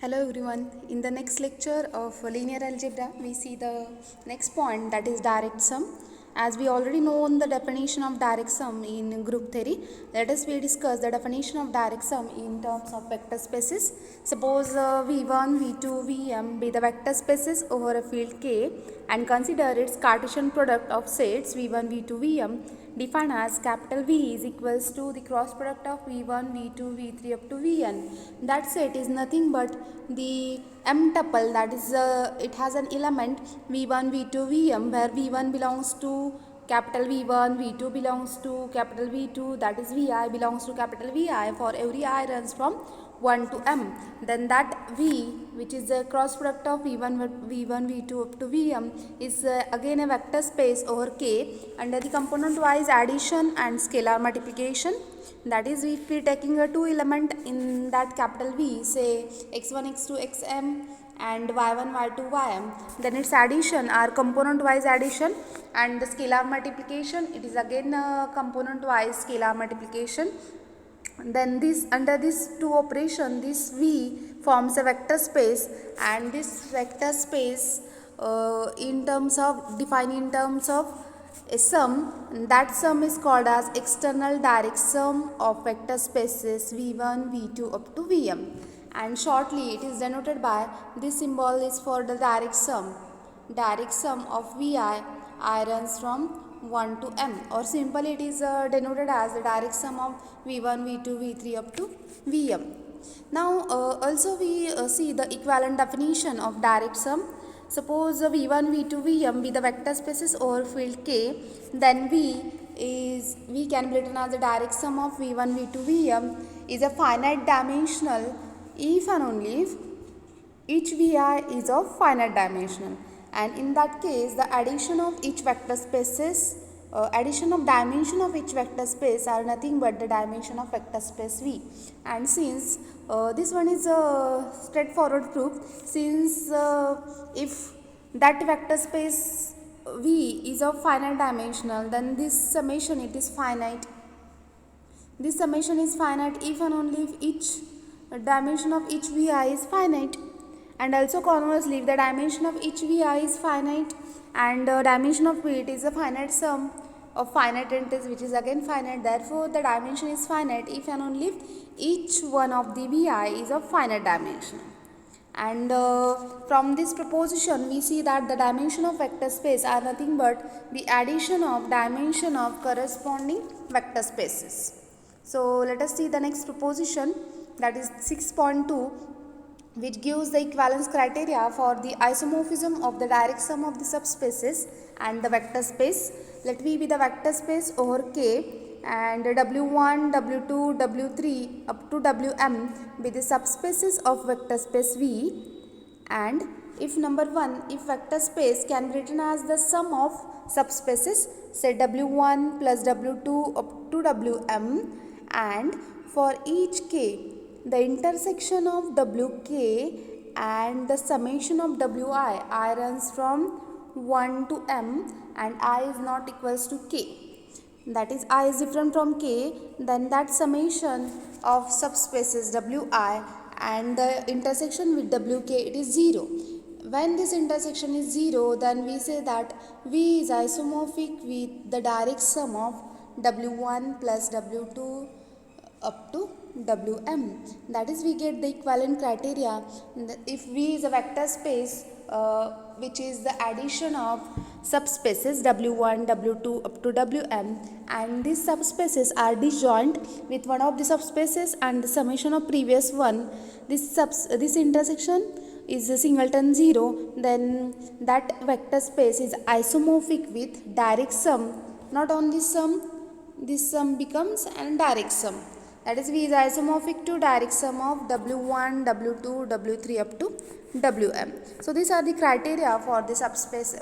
Hello everyone. In the next lecture of linear algebra, we see the next point, that is direct sum. As we already know the definition of direct sum in group theory, let us discuss the definition of direct sum in terms of vector spaces. Suppose V1, V2, Vm be the vector spaces over a field K and consider its Cartesian product of sets V1, V2, Vm defined as capital V is equals to the cross product of V1, V2, V3 up to Vn. That set is nothing but the M tuple, that is it has an element V1, V2, Vm, where V1 belongs to capital V1, V2 belongs to capital V2, that is Vi belongs to capital Vi for every I runs from 1 to M. Then that V, which is the cross product of V1, V2 up to Vm, is again a vector space over K under the component wise addition and scalar multiplication. That is, if we taking a two element in that capital V, say x1, x2, xm and y1, y2, ym, then its addition are component wise addition, and the scalar multiplication, it is again component wise scalar multiplication. Then this, under this two operation, this V forms a vector space, and this vector space in terms of defined in terms of a sum, that sum is called as external direct sum of vector spaces V1, V2 up to Vm, and shortly it is denoted by this symbol is for the direct sum of Vi I runs from 1 to M, or simply it is denoted as the direct sum of V1, V2, V3 up to Vm. Now also we see the equivalent definition of direct sum. Suppose V1, V2, Vm be the vector spaces over field K, then V can be written as the direct sum of V1, V2, Vm is a finite dimensional if and only if each Vi is of finite dimensional, and in that case the addition of each vector spaces addition of dimension of each vector space are nothing but the dimension of vector space V. And since this one is a straightforward proof, since if that vector space V is of finite dimensional, then this summation it is finite. This summation is finite if and only if each dimension of each Vi is finite. And also conversely, if the dimension of each Vi is finite and dimension of V, it is a finite sum of finite entities which is again finite, therefore the dimension is finite if and only if each one of the Vi is of finite dimension. And from this proposition we see that the dimension of vector space are nothing but the addition of dimension of corresponding vector spaces. So let us see the next proposition, that is 6.2, which gives the equivalence criteria for the isomorphism of the direct sum of the subspaces and the vector space. Let V be the vector space over K, and W1, W2, W3 up to Wm be the subspaces of vector space V. And if number 1, if vector space can be written as the sum of subspaces, say W1 plus W2 up to Wm, and for each K the intersection of Wk and the summation of Wi, I runs from 1 to M and I is not equals to K, that is I is different from K, then that summation of subspaces Wi and the intersection with Wk, it is 0. When this intersection is 0, then we say that V is isomorphic with the direct sum of W1 plus W2 up to Wm. That is, we get the equivalent criteria. If V is a vector space which is the addition of subspaces W1, W2 up to Wm, and these subspaces are disjoint with one of the subspaces and the summation of previous one, this intersection is a singleton 0, then that vector space is isomorphic with direct sum. Not only sum, this sum becomes a direct sum. That is, V is isomorphic to direct sum of W1, W2, W3 up to Wm. So these are the criteria for the subspaces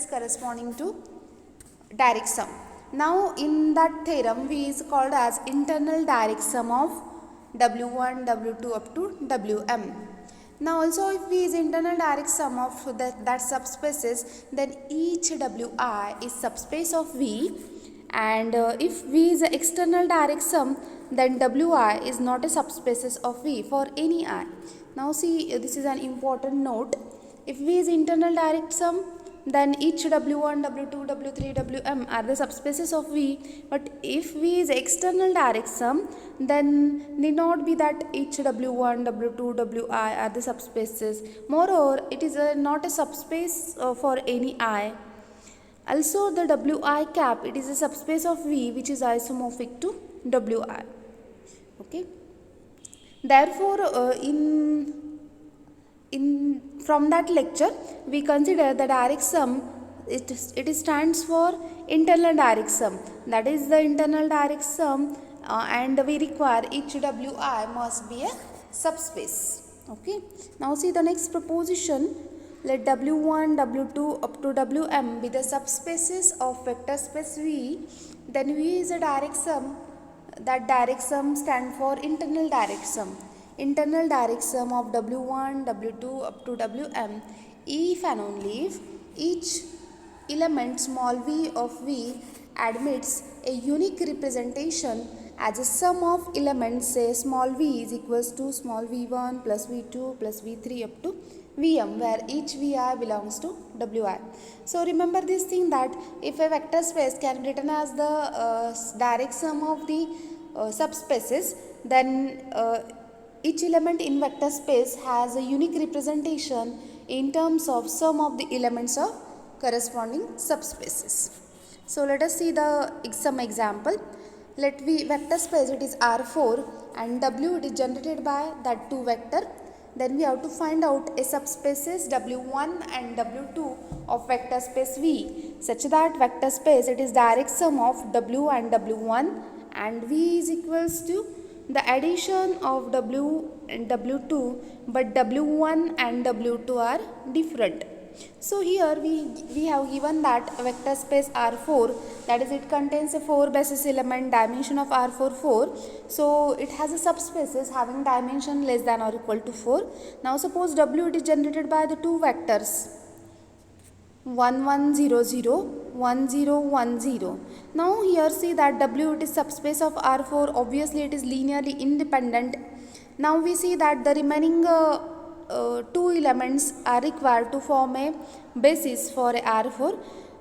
corresponding to direct sum. Now in that theorem, V is called as internal direct sum of W1, W2 up to Wm. Now also, if V is internal direct sum of that subspaces, then each Wi is subspace of V. And if V is the external direct sum, then Wi is not a subspaces of V for any I. Now see, this is an important note. If V is internal direct sum, then each W1, W2, W3, Wm are the subspaces of V. But if V is external direct sum, then need not be that each W1, W2, Wi are the subspaces. Moreover, it is not a subspace for any I. Also, the Wi cap, it is a subspace of V which is isomorphic to Wi. Okay. Therefore, from that lecture, we consider the direct sum. It stands for internal direct sum. That is the internal direct sum, and we require each Wi must be a subspace. Okay. Now see the next proposition. Let W1, W2 up to Wm be the subspaces of vector space V. Then V is a direct sum. That direct sum stands for internal direct sum. Internal direct sum of W1, W2 up to Wm if and only if each element small v of V admits a unique representation as a sum of elements, say small v is equals to small v1 plus v2 plus v3 up to Vm, where each Vi belongs to Wi. So remember this thing that if a vector space can be written as the direct sum of the subspaces, then each element in vector space has a unique representation in terms of sum of the elements of corresponding subspaces. So let us see some example. Let V vector space, it is R4, and W it is generated by that two vector. Then we have to find out a subspaces W1 and W2 of vector space V, such that vector space it is direct sum of W and W1, and V is equals to the addition of W and W2, but W1 and W2 are different. So here we have given that vector space R4, that is it contains a 4 basis element, dimension of R4 4. So it has a subspaces having dimension less than or equal to 4. Now suppose W it is generated by the two vectors 1 1 0 0 1 0 1 0. Now here see that W it is subspace of R4, obviously it is linearly independent. Now we see that the remaining two elements are required to form a basis for a R4.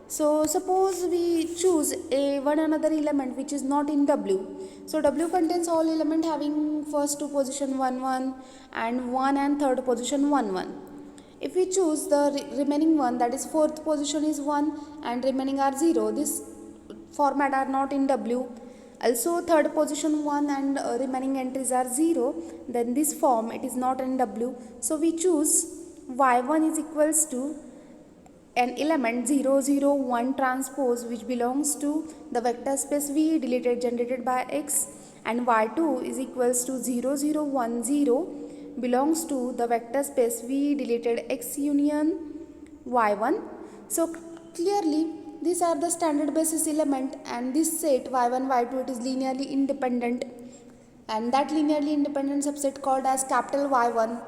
So suppose we choose one another element which is not in W. So W contains all element having first two position 1 1 and 1 and third position 1 1. If we choose the remaining one, that is fourth position is 1 and remaining are 0, this format are not in W. Also third position 1 and remaining entries are 0, then this form it is not in W. So we choose y1 is equals to an element 0 0 1 transpose which belongs to the vector space V deleted generated by X, and y2 is equals to 0 0 1 0 belongs to the vector space V deleted X union y1. So clearly these are the standard basis element, and this set y1 y2 it is linearly independent, and that linearly independent subset called as capital Y1.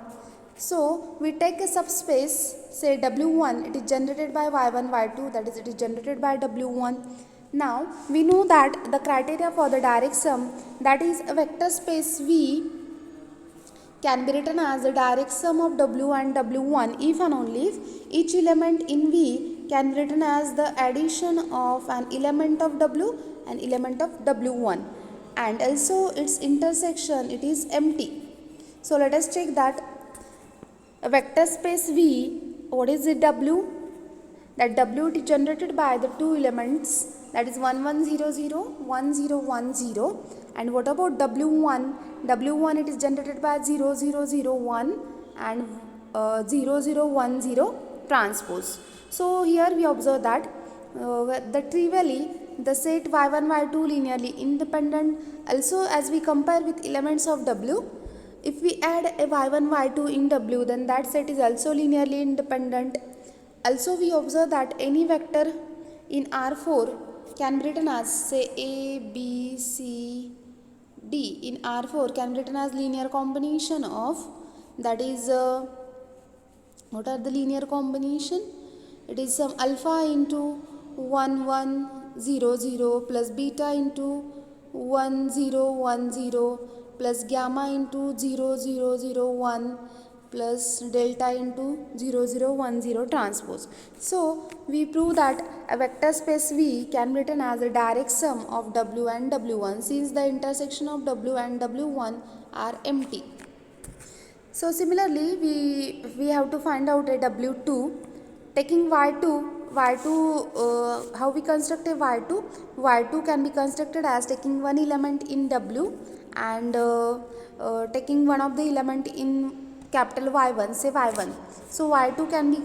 So we take a subspace, say W1, it is generated by y1 y2, that is it is generated by W1. Now we know that the criteria for the direct sum, that is a vector space V can be written as the direct sum of W and W1 if and only if each element in V can be written as the addition of an element of W and element of W1, and also its intersection it is empty. So let us check that a vector space V, what is the W? That W is generated by the two elements, that is 1 1 0 0 1 0 1 0. And what about W1? W1 it is generated by 0 0 0 1 and 0 0 1 0 transpose. So here we observe that the trivially the set y1 y2 linearly independent. Also as we compare with elements of W, if we add a y1 y2 in W, then that set is also linearly independent. Also we observe that any vector in R4 can be written as, say, A, B, C, D in R4 can be written as linear combination of, that is what are the linear combination? It is some alpha into 1 1 0 0 plus beta into 1 0 1 0 plus gamma into 0 0 0 1 plus delta into 0 0 1 0 transpose. So we prove that a vector space V can be written as a direct sum of W and W1 since the intersection of W and W1 are empty. So similarly we have to find out a W2 taking y2 how we construct a y2 can be constructed as taking one element in W and taking one of the element in capital Y1, say Y1. So Y2 can be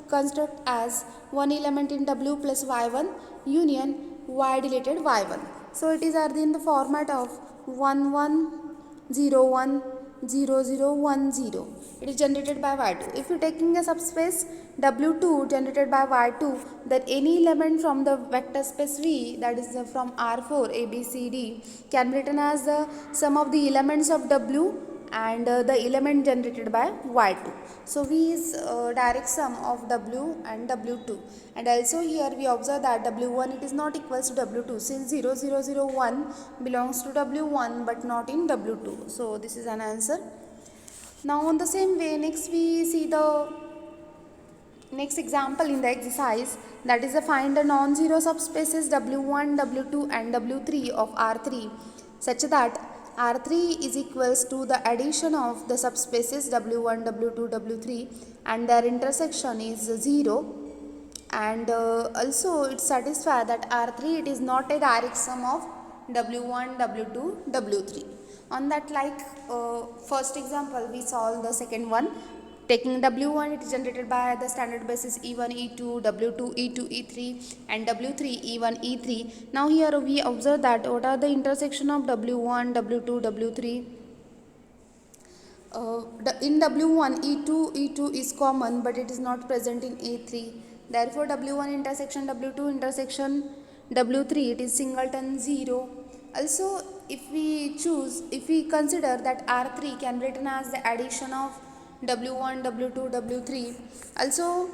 construct as one element in W plus Y1 union Y deleted Y1. So it is in the format of 1 1 0 1 0 0 1 0. It is generated by Y2. If you taking a subspace W2 generated by Y2, then any element from the vector space V, that is from R4 A B C D, can be written as the sum of the elements of W and the element generated by Y2. So V is direct sum of W and W2. And also here we observe that W1 it is not equals to W2 since 0 0 0 1 belongs to W1 but not in W2. So this is an answer. Now on the same way, next we see the next example in the exercise, that is find the non-zero subspaces W1, W2 and W3 of R3 such that R3 is equals to the addition of the subspaces W1, W2, W3 and their intersection is 0, and also it satisfies that R3 it is not a direct sum of W1, W2, W3. On that, like first example, we solve the second one. Taking W1, it is generated by the standard basis E1, E2, W2, E2, E3 and W3, E1, E3. Now here we observe that what are the intersection of W1, W2, W3. In W1, E2 is common but it is not present in A3. Therefore, W1 intersection W2 intersection W3 it is singleton 0. Also, if we consider that R3 can be written as the addition of W1, W2, W3. Also,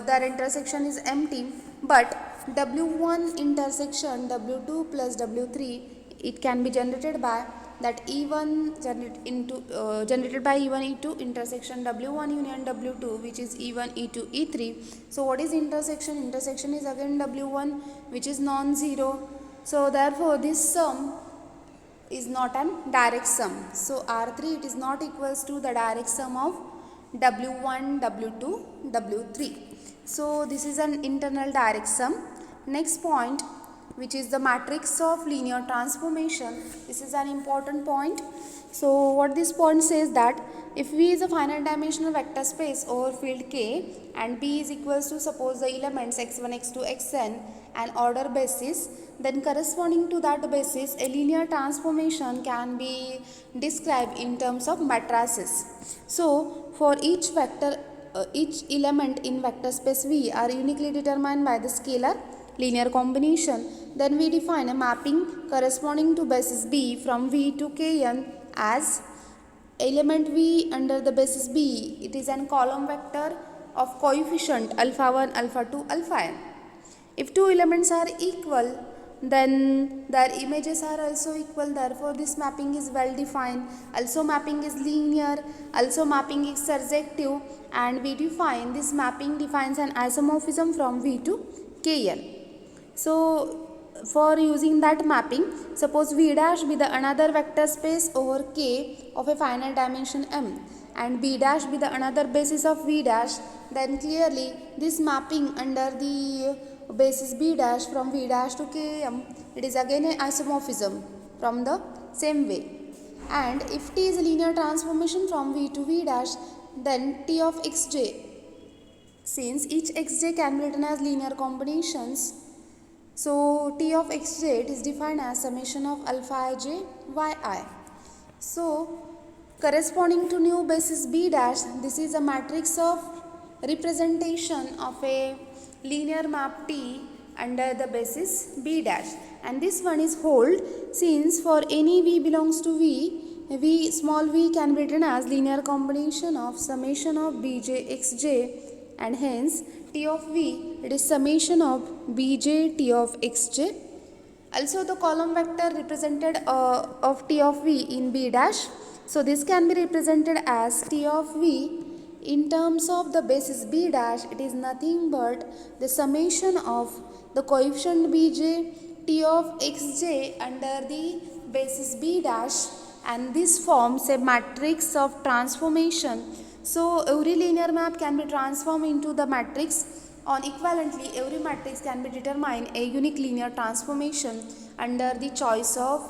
their intersection is empty, but W1 intersection W2 plus W3 it can be generated by that E1 generated by E1 E2 intersection W1 union W2 which is E1 E2 E3. So what is intersection? Intersection is again W1 which is non-zero. So therefore this sum is not an direct sum. So R3 it is not equals to the direct sum of W1, W2, W3. So this is an internal direct sum. Next point, which is the matrix of linear transformation. This is an important point. So what this point says that if V is a finite dimensional vector space over field K and B is equals to suppose the elements x1, x2, xn and order basis, then corresponding to that basis a linear transformation can be described in terms of matrices. So for each vector each element in vector space V are uniquely determined by the scalar linear combination. Then we define a mapping corresponding to basis B from V to Kn as element V under the basis B. It is an column vector of coefficient alpha 1, alpha 2, alpha n. If two elements are equal, then their images are also equal. Therefore, this mapping is well defined. Also, mapping is linear. Also, mapping is surjective. And we define this mapping defines an isomorphism from V to Kn. So, for using that mapping, suppose V dash be the another vector space over K of a finite dimension M and B dash be the another basis of V dash, then clearly this mapping under the basis B dash from V dash to Km, it is again an isomorphism from the same way. And if T is a linear transformation from V to V dash, then T of xj, since each xj can be written as linear combinations, so T of xj it is defined as summation of alpha ij yi. So corresponding to new basis B dash, this is a matrix of representation of a linear map T under the basis B dash, and this one is hold since for any V belongs to V small v can be written as linear combination of summation of Bj xj, and hence T of V it is summation of Bj T of xj Also the column vector represented of T of V in B dash. So this can be represented as T of V in terms of the basis B dash. It is nothing but the summation of the coefficient Bj T of xj under the basis B dash, and this forms a matrix of transformation. So every linear map can be transformed into the matrix. On equivalently, every matrix can be determined a unique linear transformation under the choice of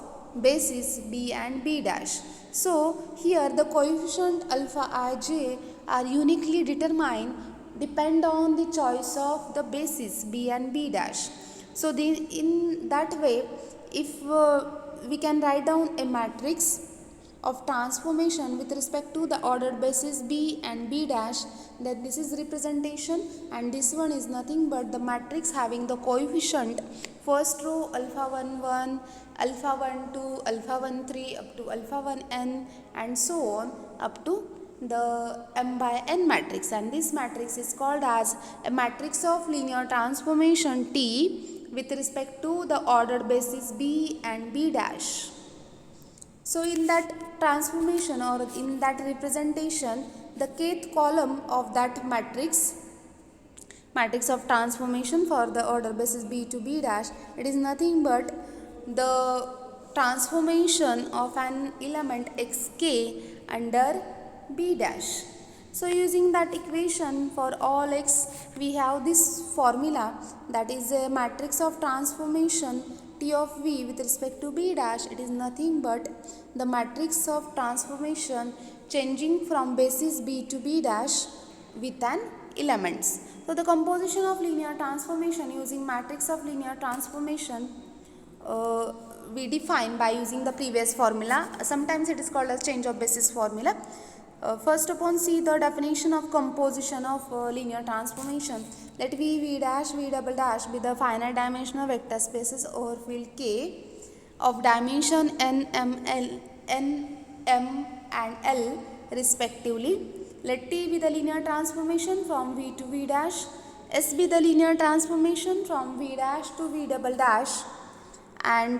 basis B and B dash. So here the coefficient alpha ij are uniquely determined depend on the choice of the basis B and B dash. So in that way, if we can write down a matrix of transformation with respect to the ordered basis B and B dash, that this is representation, and this one is nothing but the matrix having the coefficient first row alpha 1 1, alpha 1 2, alpha 1 3 up to alpha 1 n and so on up to the m by n matrix, and this matrix is called as a matrix of linear transformation T with respect to the ordered basis B and B dash. So in that transformation or in that representation, the kth column of that matrix of transformation for the order basis B to B dash, it is nothing but the transformation of an element xk under B dash. So using that equation for all x, we have this formula, that is a matrix of transformation T of V with respect to B dash. It is nothing but the matrix of transformation changing from basis B to B dash with an elements. So the composition of linear transformation using matrix of linear transformation we define by using the previous formula. Sometimes it is called as change of basis formula. First upon see the definition of composition of linear transformation. Let V dash, V double dash be the finite dimensional vector spaces over field K of dimension n, m, and L respectively. Let T be the linear transformation from V to V dash, S be the linear transformation from V dash to V double dash, and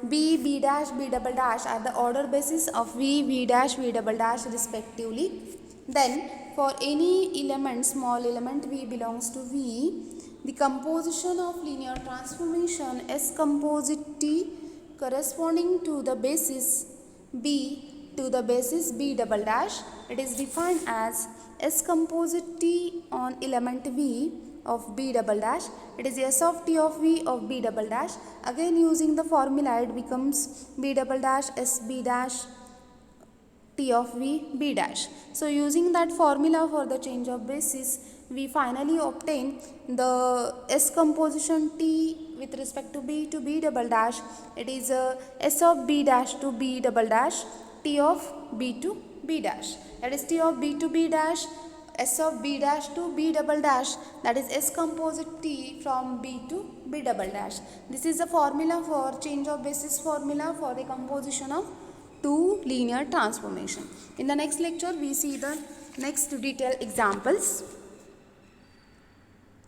B, B dash, B double dash are the order basis of V, V dash, V double dash respectively. Then for any element, small element V belongs to V, the composition of linear transformation S composite T corresponding to the basis B to the basis B double dash, it is defined as S composite T on element V of B double dash, it is S of T of V of B double dash. Again using the formula, it becomes B double dash S B dash T of V B dash. So using that formula for the change of basis, we finally obtain the S composition T with respect to B double dash. It is S of B dash to B double dash, T of B to B dash. That is T of B to B dash, S of B dash to B double dash, that is S composite T from B to B double dash. This is the formula for change of basis formula for the composition of two linear transformation. In the next lecture, we see the next detailed examples.